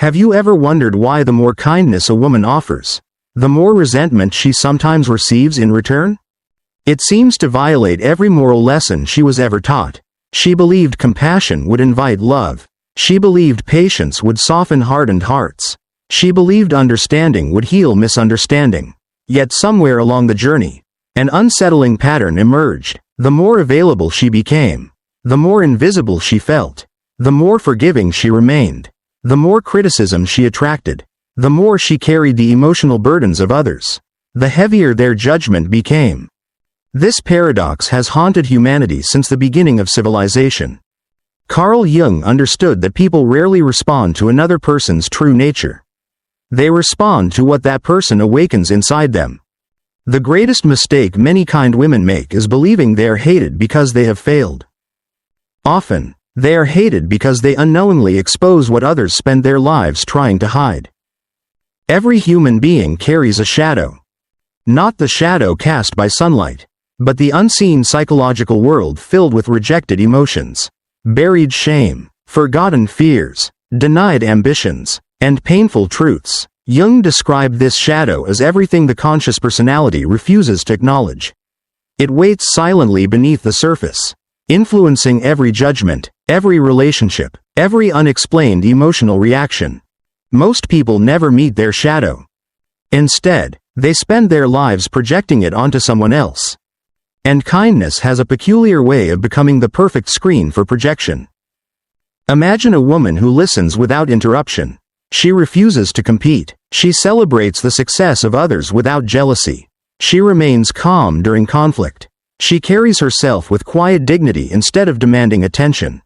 Have you ever wondered why the more kindness a woman offers, the more resentment she sometimes receives in return? It seems to violate every moral lesson she was ever taught. She believed compassion would invite love. She believed patience would soften hardened hearts. She believed understanding would heal misunderstanding. Yet somewhere along the journey, an unsettling pattern emerged. The more available she became, the more invisible she felt. The more forgiving she remained, the more criticism she attracted. The more she carried the emotional burdens of others, the heavier their judgment became. This paradox has haunted humanity since the beginning of civilization. Carl Jung understood that people rarely respond to another person's true nature. They respond to what that person awakens inside them. The greatest mistake many kind women make is believing they are hated because they have failed. Often, they are hated because they unknowingly expose what others spend their lives trying to hide. Every human being carries a shadow. Not the shadow cast by sunlight, but the unseen psychological world filled with rejected emotions, buried shame, forgotten fears, denied ambitions, and painful truths. Jung described this shadow as everything the conscious personality refuses to acknowledge. It waits silently beneath the surface, influencing every judgment, every relationship, every unexplained emotional reaction. Most people never meet their shadow. Instead, they spend their lives projecting it onto someone else. And kindness has a peculiar way of becoming the perfect screen for projection. Imagine a woman who listens without interruption. She refuses to compete. She celebrates the success of others without jealousy. She remains calm during conflict. She carries herself with quiet dignity instead of demanding attention.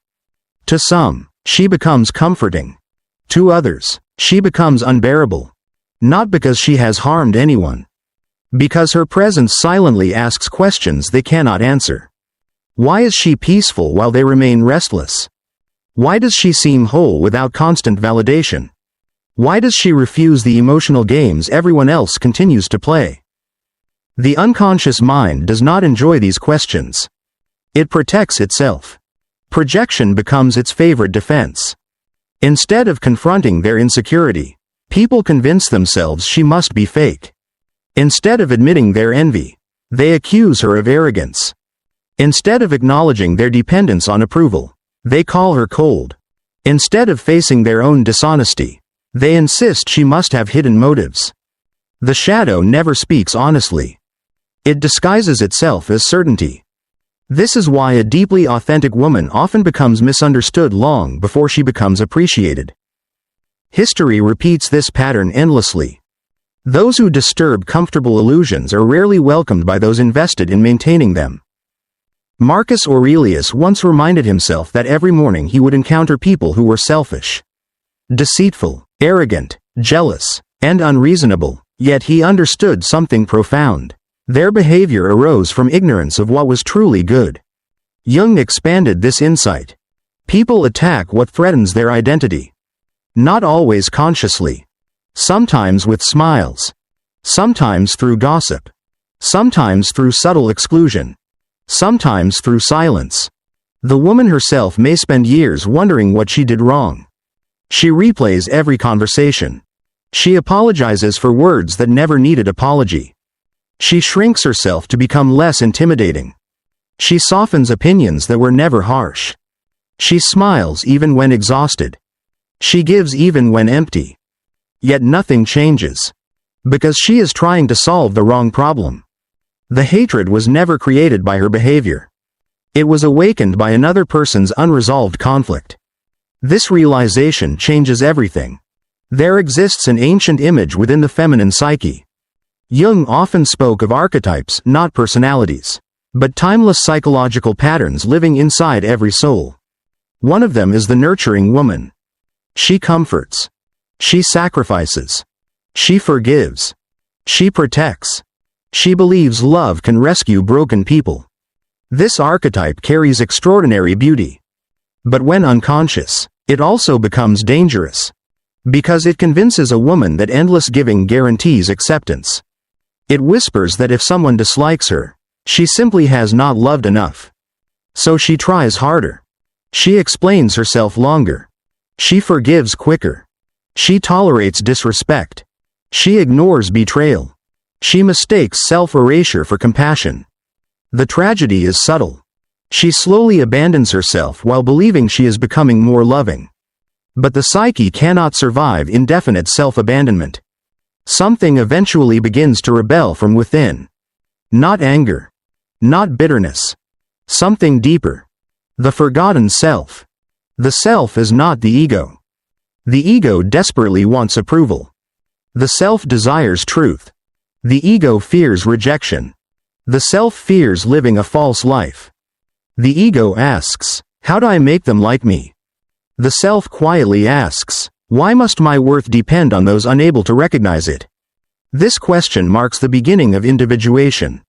To some, she becomes comforting. To others, she becomes unbearable. Not because she has harmed anyone. Because her presence silently asks questions they cannot answer. Why is she peaceful while they remain restless? Why does she seem whole without constant validation? Why does she refuse the emotional games everyone else continues to play? The unconscious mind does not enjoy these questions. It protects itself. Projection becomes its favorite defense. Instead of confronting their insecurity, people convince themselves she must be fake. Instead of admitting their envy, they accuse her of arrogance. Instead of acknowledging their dependence on approval, they call her cold. Instead of facing their own dishonesty, they insist she must have hidden motives. The shadow never speaks honestly. It disguises itself as certainty. This is why a deeply authentic woman often becomes misunderstood long before she becomes appreciated. History repeats this pattern endlessly. Those who disturb comfortable illusions are rarely welcomed by those invested in maintaining them. Marcus Aurelius once reminded himself that every morning he would encounter people who were selfish, deceitful, arrogant, jealous, and unreasonable, yet he understood something profound. Their behavior arose from ignorance of what was truly good. Jung expanded this insight. People attack what threatens their identity. Not always consciously. Sometimes with smiles. Sometimes through gossip. Sometimes through subtle exclusion. Sometimes through silence. The woman herself may spend years wondering what she did wrong. She replays every conversation. She apologizes for words that never needed apology. She shrinks herself to become less intimidating. She softens opinions that were never harsh. She smiles even when exhausted. She gives even when empty. Yet nothing changes. Because she is trying to solve the wrong problem. The hatred was never created by her behavior. It was awakened by another person's unresolved conflict. This realization changes everything. There exists an ancient image within the feminine psyche. Jung often spoke of archetypes, not personalities, but timeless psychological patterns living inside every soul. One of them is the nurturing woman. She comforts. She sacrifices. She forgives. She protects. She believes love can rescue broken people. This archetype carries extraordinary beauty. But when unconscious, it also becomes dangerous. Because it convinces a woman that endless giving guarantees acceptance. It whispers that if someone dislikes her, she simply has not loved enough. So she tries harder. She explains herself longer. She forgives quicker. She tolerates disrespect. She ignores betrayal. She mistakes self-erasure for compassion. The tragedy is subtle. She slowly abandons herself while believing she is becoming more loving. But the psyche cannot survive indefinite self-abandonment. Something eventually begins to rebel from within. Not anger. Not bitterness. Something deeper. The forgotten self. The self is not the ego. The ego desperately wants approval. The self desires truth. The ego fears rejection. The self fears living a false life. The ego asks, how do I make them like me? The self quietly asks, why must my worth depend on those unable to recognize it? This question marks the beginning of individuation.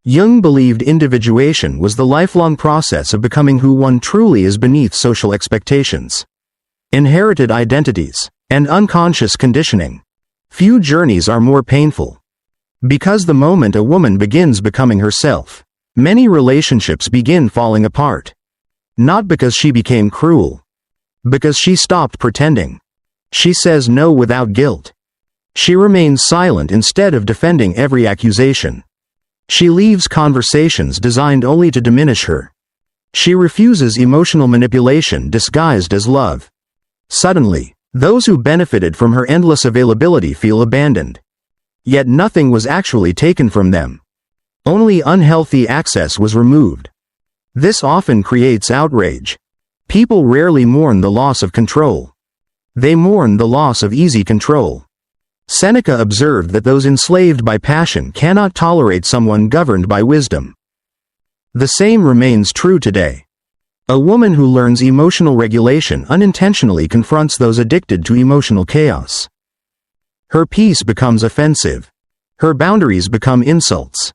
Jung believed individuation was the lifelong process of becoming who one truly is beneath social expectations, inherited identities, and unconscious conditioning. Few journeys are more painful. Because the moment a woman begins becoming herself, many relationships begin falling apart. Not because she became cruel. Because she stopped pretending. She says no without guilt. She remains silent instead of defending every accusation. She leaves conversations designed only to diminish her. She refuses emotional manipulation disguised as love. Suddenly, those who benefited from her endless availability feel abandoned. Yet nothing was actually taken from them. Only unhealthy access was removed. This often creates outrage. People rarely mourn the loss of control. They mourn the loss of easy control. Seneca observed that those enslaved by passion cannot tolerate someone governed by wisdom. The same remains true today. A woman who learns emotional regulation unintentionally confronts those addicted to emotional chaos. Her peace becomes offensive. Her boundaries become insults.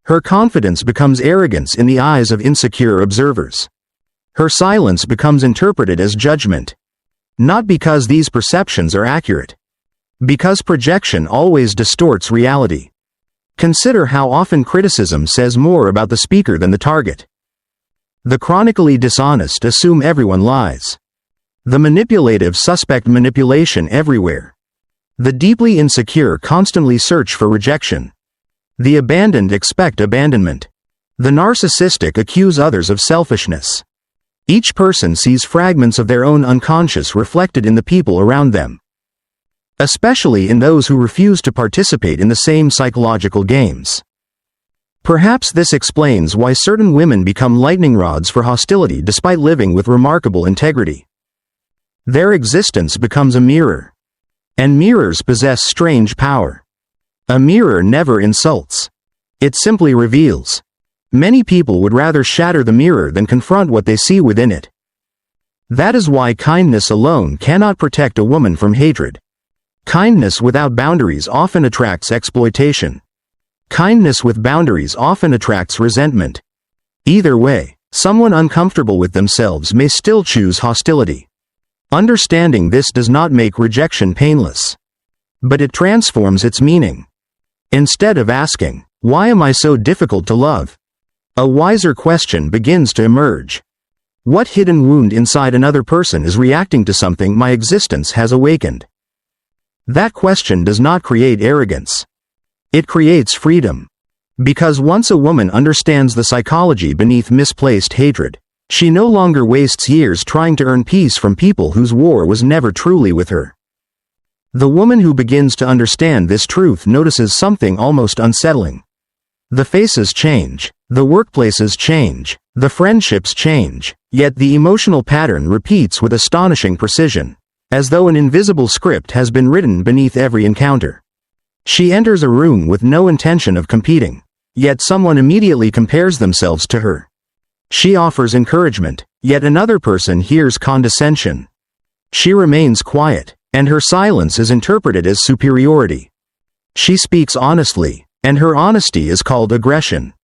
Her confidence becomes arrogance in the eyes of insecure observers. Her silence becomes interpreted as judgment. Not because these perceptions are accurate. Because projection always distorts reality. Consider how often criticism says more about the speaker than the target. The chronically dishonest assume everyone lies. The manipulative suspect manipulation everywhere. The deeply insecure constantly search for rejection. The abandoned expect abandonment. The narcissistic accuse others of selfishness. Each person sees fragments of their own unconscious reflected in the people around them. Especially in those who refuse to participate in the same psychological games. Perhaps this explains why certain women become lightning rods for hostility despite living with remarkable integrity. Their existence becomes a mirror. And mirrors possess strange power. A mirror never insults. It simply reveals. Many people would rather shatter the mirror than confront what they see within it. That is why kindness alone cannot protect a woman from hatred. Kindness without boundaries often attracts exploitation. Kindness with boundaries often attracts resentment. Either way, someone uncomfortable with themselves may still choose hostility. Understanding this does not make rejection painless. But it transforms its meaning. Instead of asking, why am I so difficult to love? A wiser question begins to emerge. What hidden wound inside another person is reacting to something my existence has awakened? That question does not create arrogance. It creates freedom. Because once a woman understands the psychology beneath misplaced hatred, she no longer wastes years trying to earn peace from people whose war was never truly with her. The woman who begins to understand this truth notices something almost unsettling. The faces change, the workplaces change, the friendships change, yet the emotional pattern repeats with astonishing precision, as though an invisible script has been written beneath every encounter. She enters a room with no intention of competing, yet someone immediately compares themselves to her. She offers encouragement, yet another person hears condescension. She remains quiet, and her silence is interpreted as superiority. She speaks honestly, and her honesty is called aggression.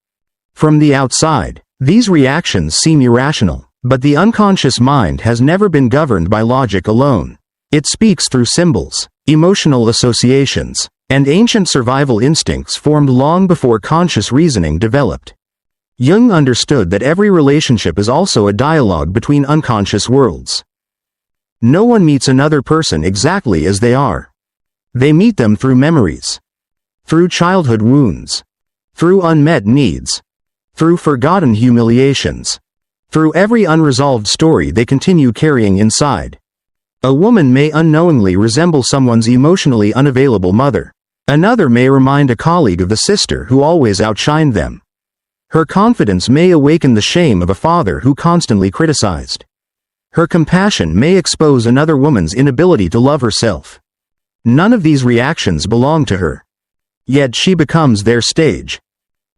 From the outside, these reactions seem irrational, but the unconscious mind has never been governed by logic alone. It speaks through symbols, emotional associations, and ancient survival instincts formed long before conscious reasoning developed. Jung understood that every relationship is also a dialogue between unconscious worlds. No one meets another person exactly as they are. They meet them through memories, through childhood wounds, through unmet needs, through forgotten humiliations, through every unresolved story they continue carrying inside. A woman may unknowingly resemble someone's emotionally unavailable mother. Another may remind a colleague of the sister who always outshined them. Her confidence may awaken the shame of a father who constantly criticized. Her compassion may expose another woman's inability to love herself. None of these reactions belong to her. Yet she becomes their stage.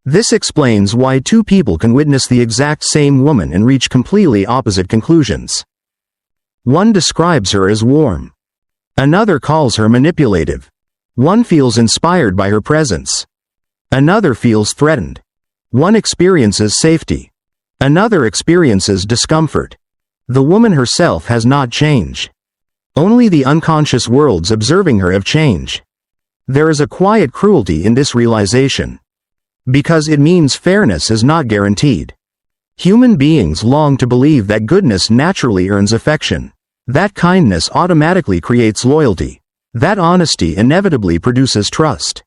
This explains why two people can witness the exact same woman and reach completely opposite conclusions. One describes her as warm. Another calls her manipulative. One feels inspired by her presence. Another feels threatened. One experiences safety. Another experiences discomfort. The woman herself has not changed. Only the unconscious worlds observing her have changed. There is a quiet cruelty in this realization. Because it means fairness is not guaranteed. Human beings long to believe that goodness naturally earns affection. That kindness automatically creates loyalty. That honesty inevitably produces trust.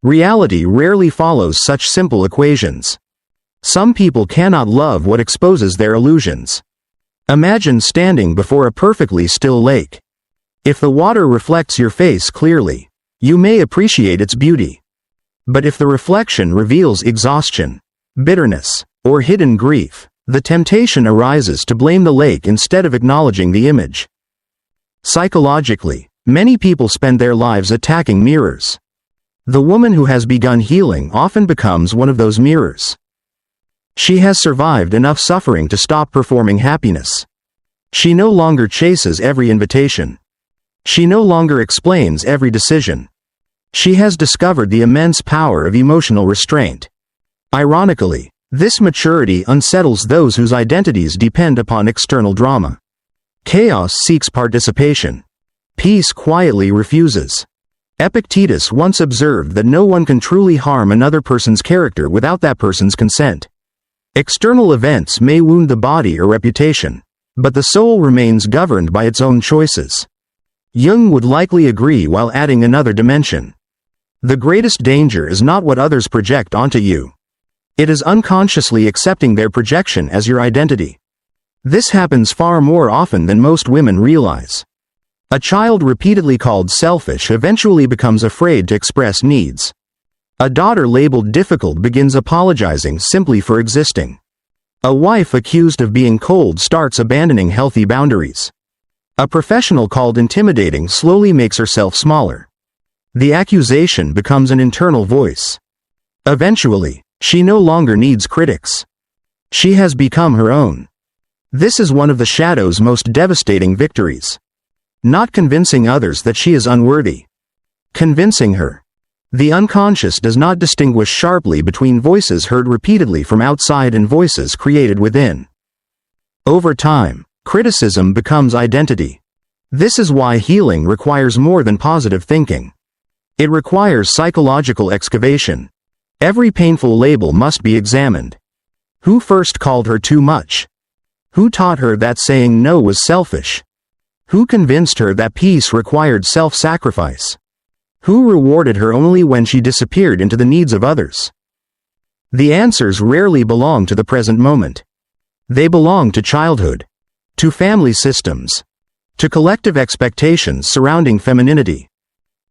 Reality rarely follows such simple equations. Some people cannot love what exposes their illusions. Imagine standing before a perfectly still lake. If the water reflects your face clearly, you may appreciate its beauty. But if the reflection reveals exhaustion, bitterness, or hidden grief, the temptation arises to blame the lake instead of acknowledging the image. Psychologically, many people spend their lives attacking mirrors. The woman who has begun healing often becomes one of those mirrors. She has survived enough suffering to stop performing happiness. She no longer chases every invitation. She no longer explains every decision. She has discovered the immense power of emotional restraint. Ironically, this maturity unsettles those whose identities depend upon external drama. Chaos seeks participation. Peace quietly refuses. Epictetus once observed that no one can truly harm another person's character without that person's consent. External events may wound the body or reputation, but the soul remains governed by its own choices. Jung would likely agree while adding another dimension. The greatest danger is not what others project onto you. It is unconsciously accepting their projection as your identity. This happens far more often than most women realize. A child repeatedly called selfish eventually becomes afraid to express needs. A daughter labeled difficult begins apologizing simply for existing. A wife accused of being cold starts abandoning healthy boundaries. A professional called intimidating slowly makes herself smaller. The accusation becomes an internal voice. Eventually, she no longer needs critics. She has become her own. This is one of the shadow's most devastating victories. Not convincing others that she is unworthy. Convincing her. The unconscious does not distinguish sharply between voices heard repeatedly from outside and voices created within. Over time, criticism becomes identity. This is why healing requires more than positive thinking. It requires psychological excavation. Every painful label must be examined. Who first called her too much? Who taught her that saying no was selfish? Who convinced her that peace required self-sacrifice? Who rewarded her only when she disappeared into the needs of others? The answers rarely belong to the present moment. They belong to childhood, to family systems, to collective expectations surrounding femininity.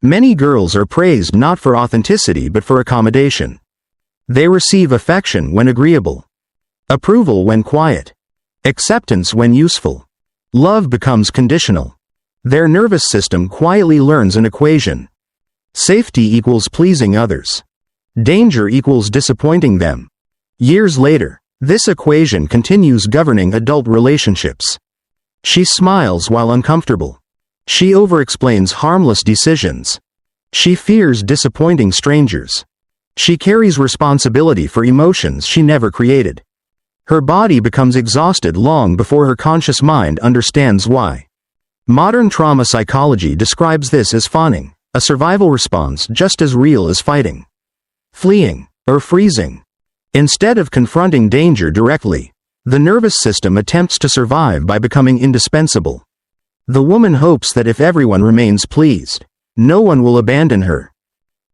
Many girls are praised not for authenticity but for accommodation. They receive affection when agreeable, approval when quiet, acceptance when useful. Love becomes conditional. Their nervous system quietly learns an equation. Safety equals pleasing others. Danger equals disappointing them. Years later, this equation continues governing adult relationships. She smiles while uncomfortable. She overexplains harmless decisions. She fears disappointing strangers. She carries responsibility for emotions she never created. Her body becomes exhausted long before her conscious mind understands why. Modern trauma psychology describes this as fawning, a survival response just as real as fighting, fleeing, or freezing. Instead of confronting danger directly, the nervous system attempts to survive by becoming indispensable. The woman hopes that if everyone remains pleased, no one will abandon her.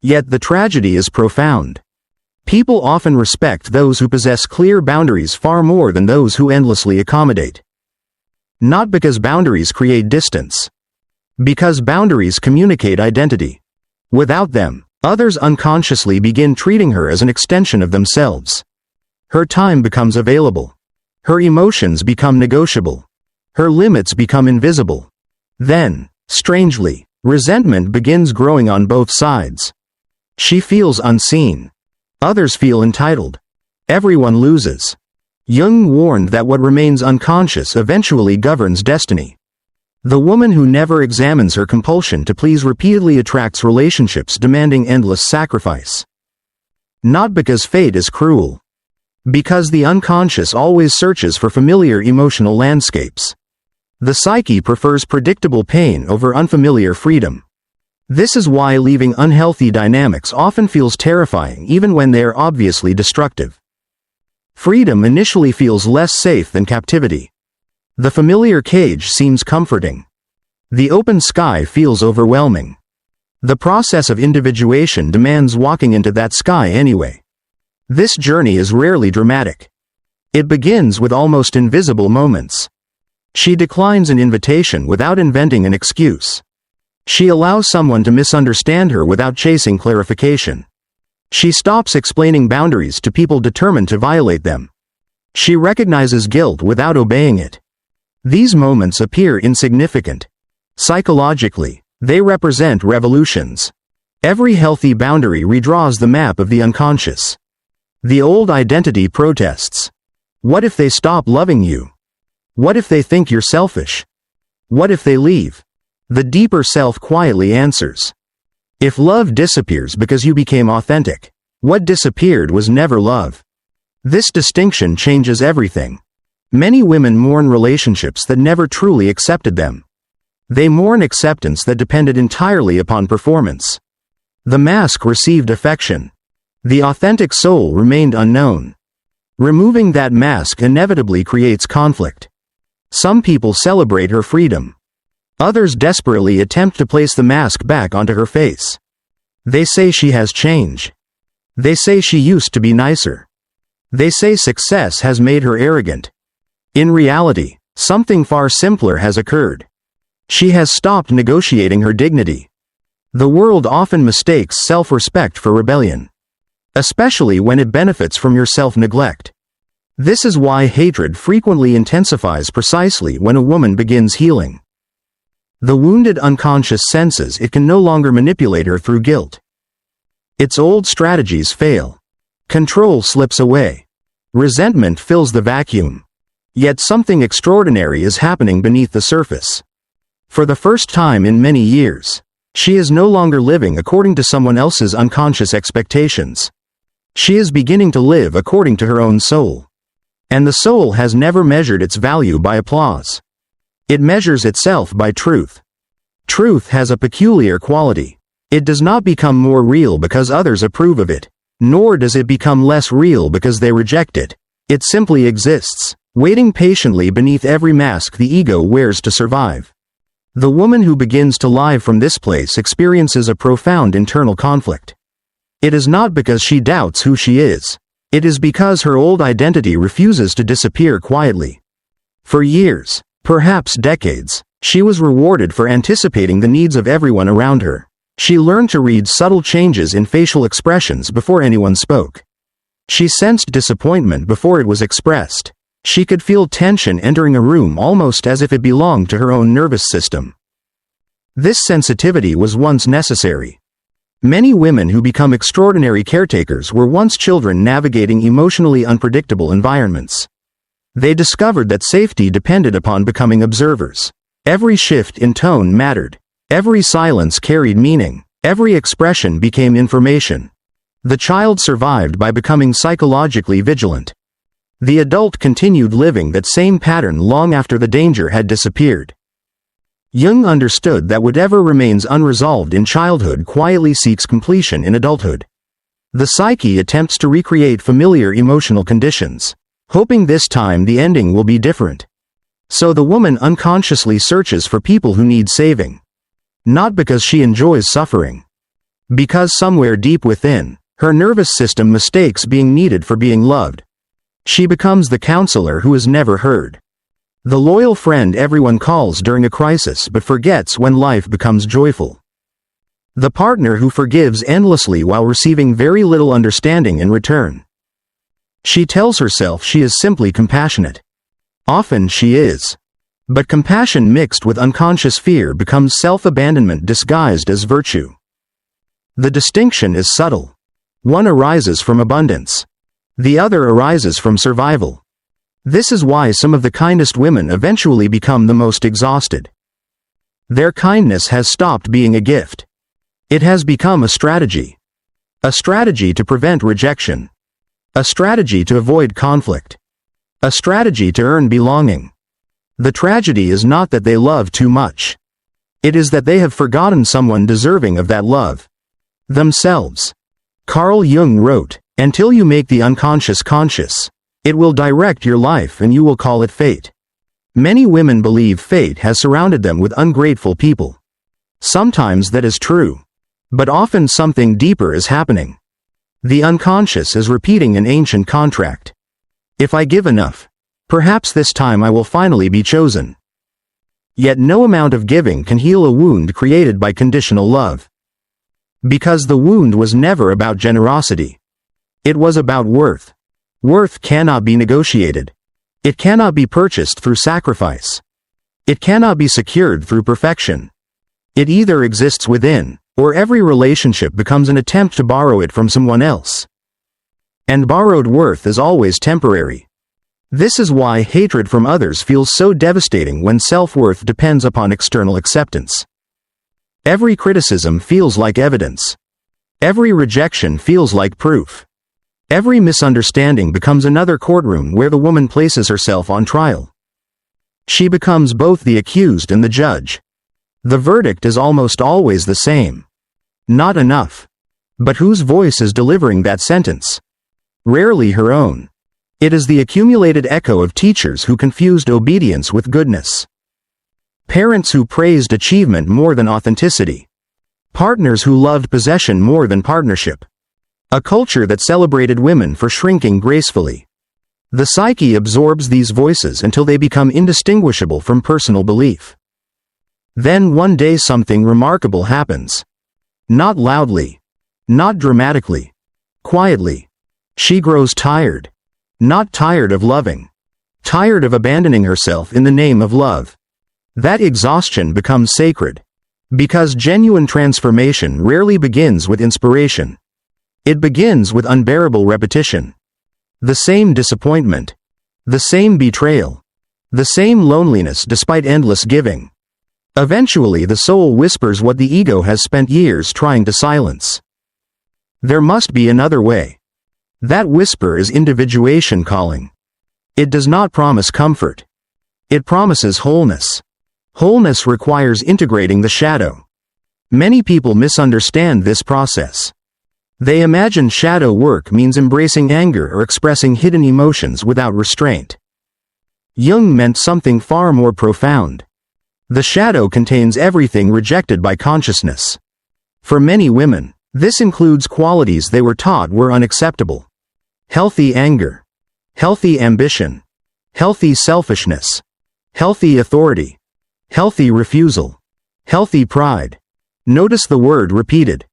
Yet the tragedy is profound. People often respect those who possess clear boundaries far more than those who endlessly accommodate. Not because boundaries create distance. Because boundaries communicate identity. Without them, others unconsciously begin treating her as an extension of themselves. Her time becomes available. Her emotions become negotiable. Her limits become invisible. Then, strangely, resentment begins growing on both sides. She feels unseen. Others feel entitled. Everyone loses. Jung warned that what remains unconscious eventually governs destiny. The woman who never examines her compulsion to please repeatedly attracts relationships demanding endless sacrifice. Not because fate is cruel. Because the unconscious always searches for familiar emotional landscapes. The psyche prefers predictable pain over unfamiliar freedom. This is why leaving unhealthy dynamics often feels terrifying even when they are obviously destructive. Freedom initially feels less safe than captivity. The familiar cage seems comforting. The open sky feels overwhelming. The process of individuation demands walking into that sky anyway. This journey is rarely dramatic. It begins with almost invisible moments. She declines an invitation without inventing an excuse. She allows someone to misunderstand her without chasing clarification. She stops explaining boundaries to people determined to violate them. She recognizes guilt without obeying it. These moments appear insignificant. Psychologically, they represent revolutions. Every healthy boundary redraws the map of the unconscious. The old identity protests. What if they stop loving you? What if they think you're selfish? What if they leave? The deeper self quietly answers. If love disappears because you became authentic, what disappeared was never love. This distinction changes everything. Many women mourn relationships that never truly accepted them. They mourn acceptance that depended entirely upon performance. The mask received affection. The authentic soul remained unknown. Removing that mask inevitably creates conflict. Some people celebrate her freedom. Others desperately attempt to place the mask back onto her face. They say she has changed. They say she used to be nicer. They say success has made her arrogant. In reality, something far simpler has occurred. She has stopped negotiating her dignity. The world often mistakes self-respect for rebellion. Especially when it benefits from your self-neglect. This is why hatred frequently intensifies precisely when a woman begins healing. The wounded unconscious senses it can no longer manipulate her through guilt. Its old strategies fail. Control slips away. Resentment fills the vacuum. Yet something extraordinary is happening beneath the surface. For the first time in many years, she is no longer living according to someone else's unconscious expectations. She is beginning to live according to her own soul. And the soul has never measured its value by applause. It measures itself by truth. Truth has a peculiar quality. It does not become more real because others approve of it, nor does it become less real because they reject it. It simply exists, waiting patiently beneath every mask the ego wears to survive. The woman who begins to live from this place experiences a profound internal conflict. It is not because she doubts who she is. It is because her old identity refuses to disappear quietly. For years, perhaps decades, she was rewarded for anticipating the needs of everyone around her. She learned to read subtle changes in facial expressions before anyone spoke. She sensed disappointment before it was expressed. She could feel tension entering a room almost as if it belonged to her own nervous system. This sensitivity was once necessary. Many women who become extraordinary caretakers were once children navigating emotionally unpredictable environments. They discovered that safety depended upon becoming observers. Every shift in tone mattered. Every silence carried meaning. Every expression became information. The child survived by becoming psychologically vigilant. The adult continued living that same pattern long after the danger had disappeared. Jung understood that whatever remains unresolved in childhood quietly seeks completion in adulthood. The psyche attempts to recreate familiar emotional conditions, hoping this time the ending will be different. So the woman unconsciously searches for people who need saving. Not because she enjoys suffering. Because somewhere deep within, her nervous system mistakes being needed for being loved. She becomes the counselor who is never heard. The loyal friend everyone calls during a crisis but forgets when life becomes joyful. The partner who forgives endlessly while receiving very little understanding in return. She tells herself she is simply compassionate. Often she is. But compassion mixed with unconscious fear becomes self-abandonment disguised as virtue. The distinction is subtle. One arises from abundance. The other arises from survival. This is why some of the kindest women eventually become the most exhausted. Their kindness has stopped being a gift. It has become a strategy. A strategy to prevent rejection. A strategy to avoid conflict. A strategy to earn belonging. The tragedy is not that they love too much. It is that they have forgotten someone deserving of that love. Themselves. Carl Jung wrote, "Until you make the unconscious conscious, it will direct your life and you will call it fate." Many women believe fate has surrounded them with ungrateful people. Sometimes that is true. But often something deeper is happening. The unconscious is repeating an ancient contract. If I give enough, perhaps this time I will finally be chosen. Yet no amount of giving can heal a wound created by conditional love. Because the wound was never about generosity. It was about worth. Worth cannot be negotiated. It cannot be purchased through sacrifice. It cannot be secured through perfection. It either exists within, or every relationship becomes an attempt to borrow it from someone else. And borrowed worth is always temporary. This is why hatred from others feels so devastating when self-worth depends upon external acceptance. Every criticism feels like evidence. Every rejection feels like proof. Every misunderstanding becomes another courtroom where the woman places herself on trial. She becomes both the accused and the judge. The verdict is almost always the same. Not enough. But whose voice is delivering that sentence? Rarely her own. It is the accumulated echo of teachers who confused obedience with goodness. Parents who praised achievement more than authenticity. Partners who loved possession more than partnership. A culture that celebrated women for shrinking gracefully. The psyche absorbs these voices until they become indistinguishable from personal belief. Then one day something remarkable happens. Not loudly. Not dramatically. Quietly. She grows tired. Not tired of loving. Tired of abandoning herself in the name of love. That exhaustion becomes sacred. Because genuine transformation rarely begins with inspiration. It begins with unbearable repetition. The same disappointment. The same betrayal. The same loneliness despite endless giving. Eventually the soul whispers what the ego has spent years trying to silence. There must be another way. That whisper is individuation calling. It does not promise comfort. It promises wholeness. Wholeness requires integrating the shadow. Many people misunderstand this process. They imagine shadow work means embracing anger or expressing hidden emotions without restraint. Jung meant something far more profound. The shadow contains everything rejected by consciousness. For many women, this includes qualities they were taught were unacceptable. Healthy anger. Healthy ambition. Healthy selfishness. Healthy authority. Healthy refusal. Healthy pride. Notice the word repeated.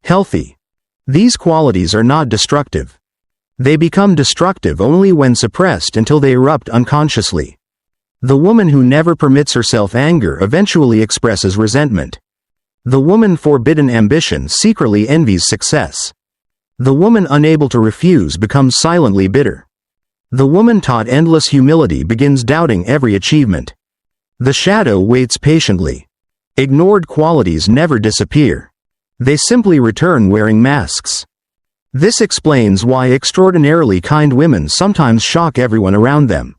Healthy. These qualities are not destructive. They become destructive only when suppressed until they erupt unconsciously. The woman who never permits herself anger eventually expresses resentment. The woman forbidden ambition secretly envies success. The woman unable to refuse becomes silently bitter. The woman taught endless humility begins doubting every achievement. The shadow waits patiently. Ignored qualities never disappear. They simply return wearing masks. This explains why extraordinarily kind women sometimes shock everyone around them.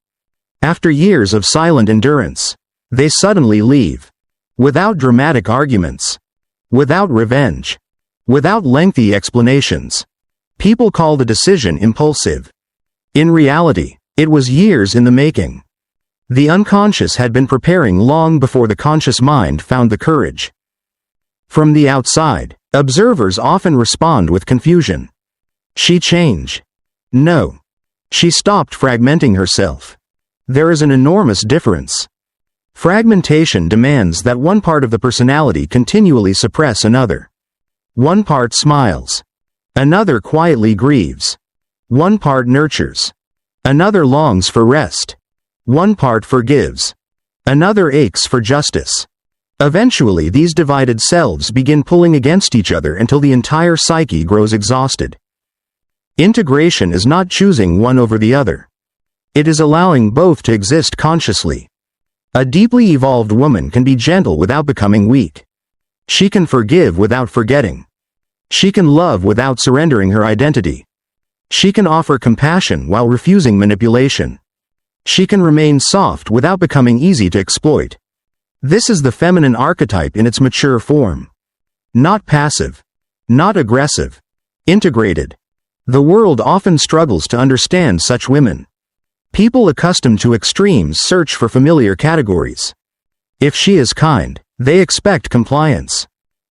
After years of silent endurance, they suddenly leave. Without dramatic arguments. Without revenge. Without lengthy explanations. People call the decision impulsive. In reality, it was years in the making. The unconscious had been preparing long before the conscious mind found the courage. From the outside, observers often respond with confusion. She changed. No. She stopped fragmenting herself. There is an enormous difference. Fragmentation demands that one part of the personality continually suppress another. One part smiles. Another quietly grieves. One part nurtures. Another longs for rest. One part forgives. Another aches for justice. Eventually these divided selves begin pulling against each other until the entire psyche grows exhausted. Integration is not choosing one over the other. It is allowing both to exist consciously. A deeply evolved woman can be gentle without becoming weak. She can forgive without forgetting. She can love without surrendering her identity. She can offer compassion while refusing manipulation. She can remain soft without becoming easy to exploit. This is the feminine archetype in its mature form. Not passive. Not aggressive. Integrated. The world often struggles to understand such women. People accustomed to extremes search for familiar categories. If she is kind, they expect compliance.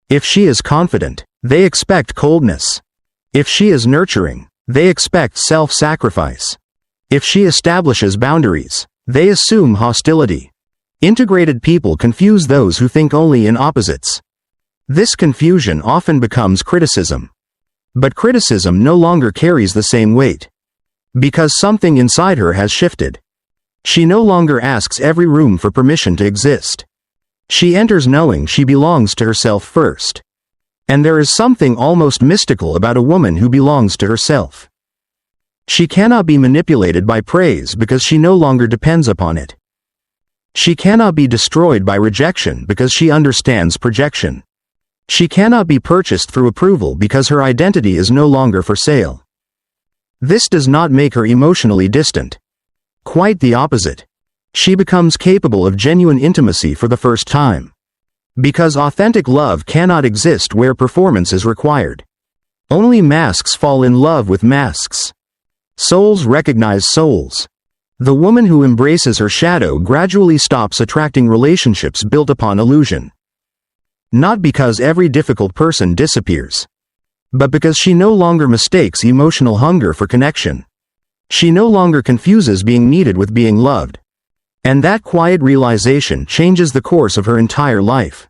If she is confident, they expect coldness. If she is nurturing, they expect self-sacrifice. If she establishes boundaries, they assume hostility. Integrated people confuse those who think only in opposites. This confusion often becomes criticism. But criticism no longer carries the same weight. Because something inside her has shifted. She no longer asks every room for permission to exist. She enters knowing she belongs to herself first. And there is something almost mystical about a woman who belongs to herself. She cannot be manipulated by praise because she no longer depends upon it. She cannot be destroyed by rejection because she understands projection. She cannot be purchased through approval because her identity is no longer for sale. This does not make her emotionally distant. Quite the opposite. She becomes capable of genuine intimacy for the first time. Because authentic love cannot exist where performance is required. Only masks fall in love with masks. Souls recognize souls. The woman who embraces her shadow gradually stops attracting relationships built upon illusion. Not because every difficult person disappears, but because she no longer mistakes emotional hunger for connection. She no longer confuses being needed with being loved. And that quiet realization changes the course of her entire life.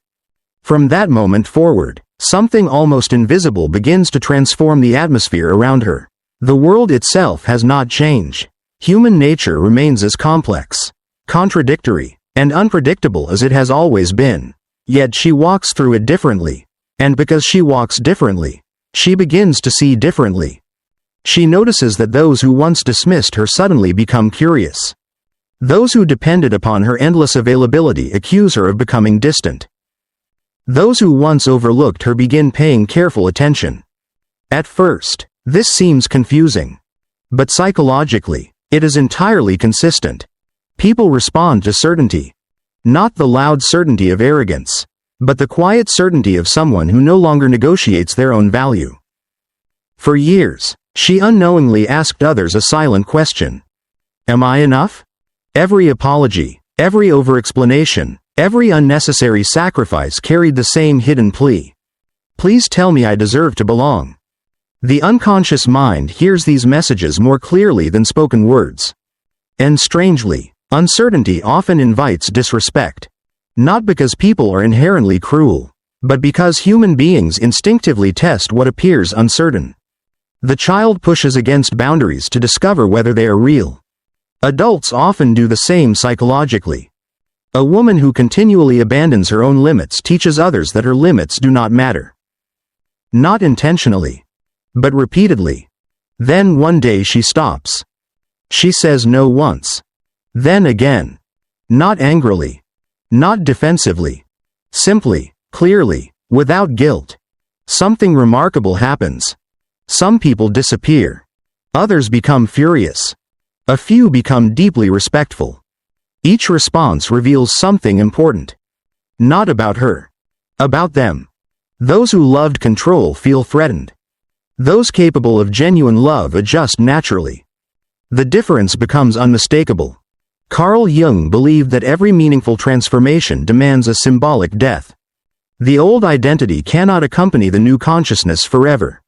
From that moment forward, something almost invisible begins to transform the atmosphere around her. The world itself has not changed. Human nature remains as complex, contradictory, and unpredictable as it has always been. Yet she walks through it differently. And because she walks differently, she begins to see differently. She notices that those who once dismissed her suddenly become curious. Those who depended upon her endless availability accuse her of becoming distant. Those who once overlooked her begin paying careful attention. At first, this seems confusing. But psychologically, it is entirely consistent. People respond to certainty. Not the loud certainty of arrogance, but the quiet certainty of someone who no longer negotiates their own value. For years, she unknowingly asked others a silent question. Am I enough? Every apology, every over-explanation, every unnecessary sacrifice carried the same hidden plea. Please tell me I deserve to belong. The unconscious mind hears these messages more clearly than spoken words. And strangely, uncertainty often invites disrespect. Not because people are inherently cruel, but because human beings instinctively test what appears uncertain. The child pushes against boundaries to discover whether they are real. Adults often do the same psychologically. A woman who continually abandons her own limits teaches others that her limits do not matter. Not intentionally, but repeatedly. Then one day she stops. She says no once. Then again. Not angrily. Not defensively. Simply, clearly, without guilt. Something remarkable happens. Some people disappear. Others become furious. A few become deeply respectful. Each response reveals something important. Not about her. About them. Those who loved control feel threatened. Those capable of genuine love adjust naturally. The difference becomes unmistakable. Carl Jung believed that every meaningful transformation demands a symbolic death. The old identity cannot accompany the new consciousness forever.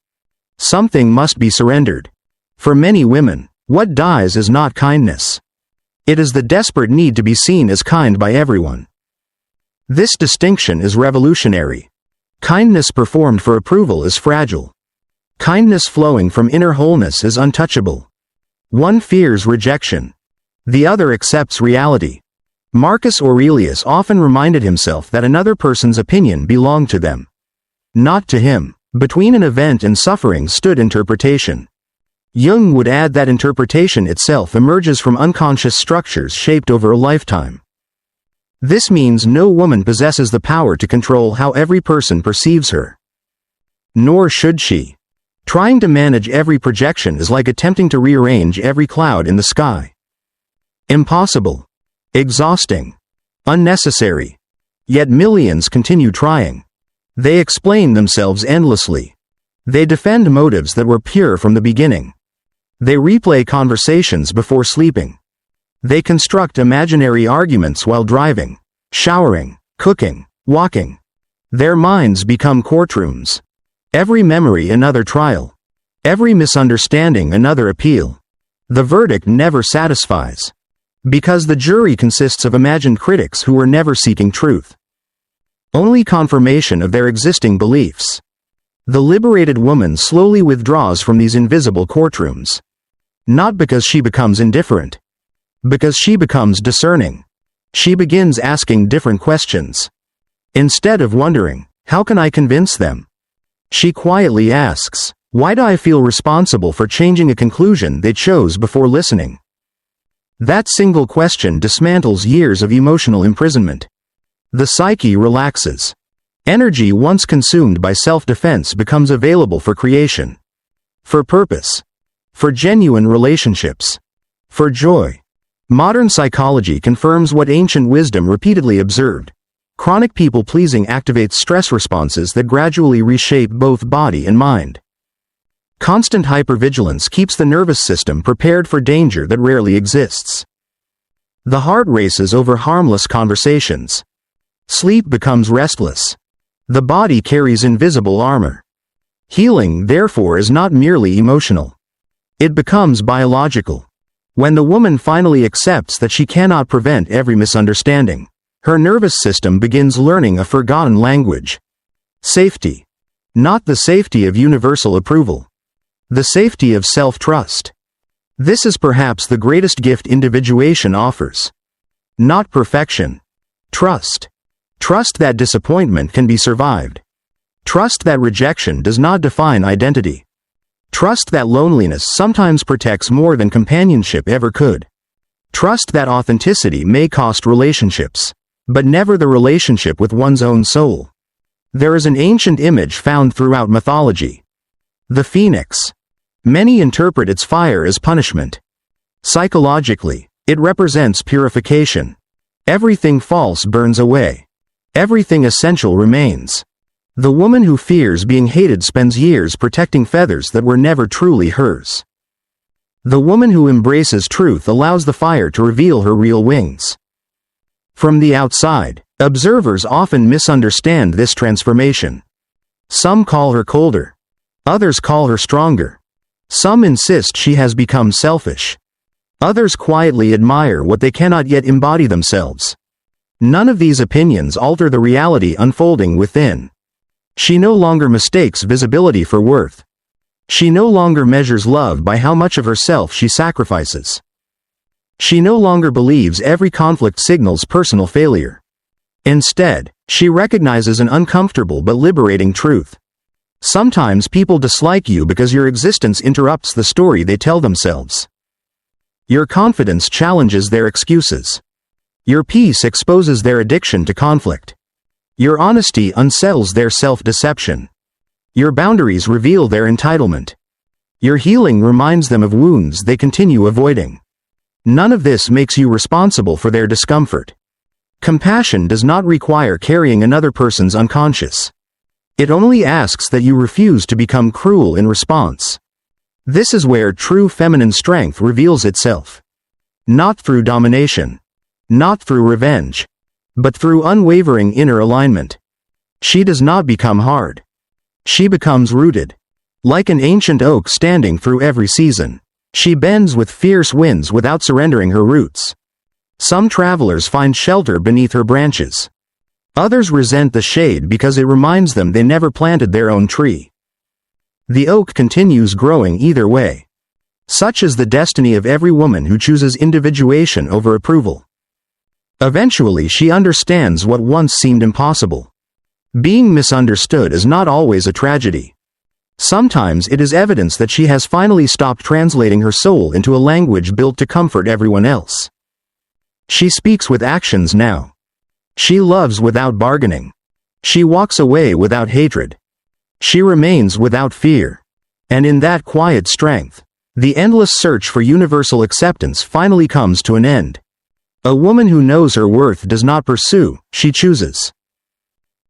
Something must be surrendered. For many women, what dies is not kindness. It is the desperate need to be seen as kind by everyone. This distinction is revolutionary. Kindness performed for approval is fragile. Kindness flowing from inner wholeness is untouchable. One fears rejection. The other accepts reality. Marcus Aurelius often reminded himself that another person's opinion belonged to them, not to him. Between an event and suffering stood interpretation. Jung would add that interpretation itself emerges from unconscious structures shaped over a lifetime. This means no woman possesses the power to control how every person perceives her. Nor should she. Trying to manage every projection is like attempting to rearrange every cloud in the sky. Impossible. Exhausting. Unnecessary. Yet millions continue trying. They explain themselves endlessly. They defend motives that were pure from the beginning. They replay conversations before sleeping. They construct imaginary arguments while driving, showering, cooking, walking. Their minds become courtrooms. Every memory another trial. Every misunderstanding another appeal. The verdict never satisfies. Because the jury consists of imagined critics who were never seeking truth. Only confirmation of their existing beliefs. The liberated woman slowly withdraws from these invisible courtrooms. Not because she becomes indifferent. Because she becomes discerning. She begins asking different questions. Instead of wondering, how can I convince them? She quietly asks, why do I feel responsible for changing a conclusion they chose before listening? That single question dismantles years of emotional imprisonment. The psyche relaxes. Energy once consumed by self-defense becomes available for creation. For purpose. For genuine relationships. For joy. Modern psychology confirms what ancient wisdom repeatedly observed. Chronic people-pleasing activates stress responses that gradually reshape both body and mind. Constant hypervigilance keeps the nervous system prepared for danger that rarely exists. The heart races over harmless conversations. Sleep becomes restless. The body carries invisible armor. Healing, therefore, is not merely emotional. It becomes biological. When the woman finally accepts that she cannot prevent every misunderstanding, her nervous system begins learning a forgotten language. Safety. Not the safety of universal approval. The safety of self-trust. This is perhaps the greatest gift individuation offers. Not perfection. Trust. Trust that disappointment can be survived. Trust that rejection does not define identity. Trust that loneliness sometimes protects more than companionship ever could. Trust that authenticity may cost relationships, but never the relationship with one's own soul. There is an ancient image found throughout mythology. The phoenix. Many interpret its fire as punishment. Psychologically, it represents purification. Everything false burns away. Everything essential remains. The woman who fears being hated spends years protecting feathers that were never truly hers. The woman who embraces truth allows the fire to reveal her real wings. From the outside, observers often misunderstand this transformation. Some call her colder. Others call her stronger. Some insist she has become selfish. Others quietly admire what they cannot yet embody themselves. None of these opinions alter the reality unfolding within. She no longer mistakes visibility for worth. She no longer measures love by how much of herself she sacrifices. She no longer believes every conflict signals personal failure. Instead, she recognizes an uncomfortable but liberating truth. Sometimes people dislike you because your existence interrupts the story they tell themselves. Your confidence challenges their excuses. Your peace exposes their addiction to conflict. Your honesty unsettles their self-deception. Your boundaries reveal their entitlement. Your healing reminds them of wounds they continue avoiding. None of this makes you responsible for their discomfort. Compassion does not require carrying another person's unconscious. It only asks that you refuse to become cruel in response. This is where true feminine strength reveals itself. Not through domination. Not through revenge. But through unwavering inner alignment. She does not become hard. She becomes rooted. Like an ancient oak standing through every season. She bends with fierce winds without surrendering her roots. Some travelers find shelter beneath her branches. Others resent the shade because it reminds them they never planted their own tree. The oak continues growing either way. Such is the destiny of every woman who chooses individuation over approval. Eventually she understands what once seemed impossible. Being misunderstood is not always a tragedy. Sometimes it is evidence that she has finally stopped translating her soul into a language built to comfort everyone else. She speaks with actions now. She loves without bargaining. She walks away without hatred. She remains without fear. And in that quiet strength, the endless search for universal acceptance finally comes to an end. A woman who knows her worth does not pursue, she chooses.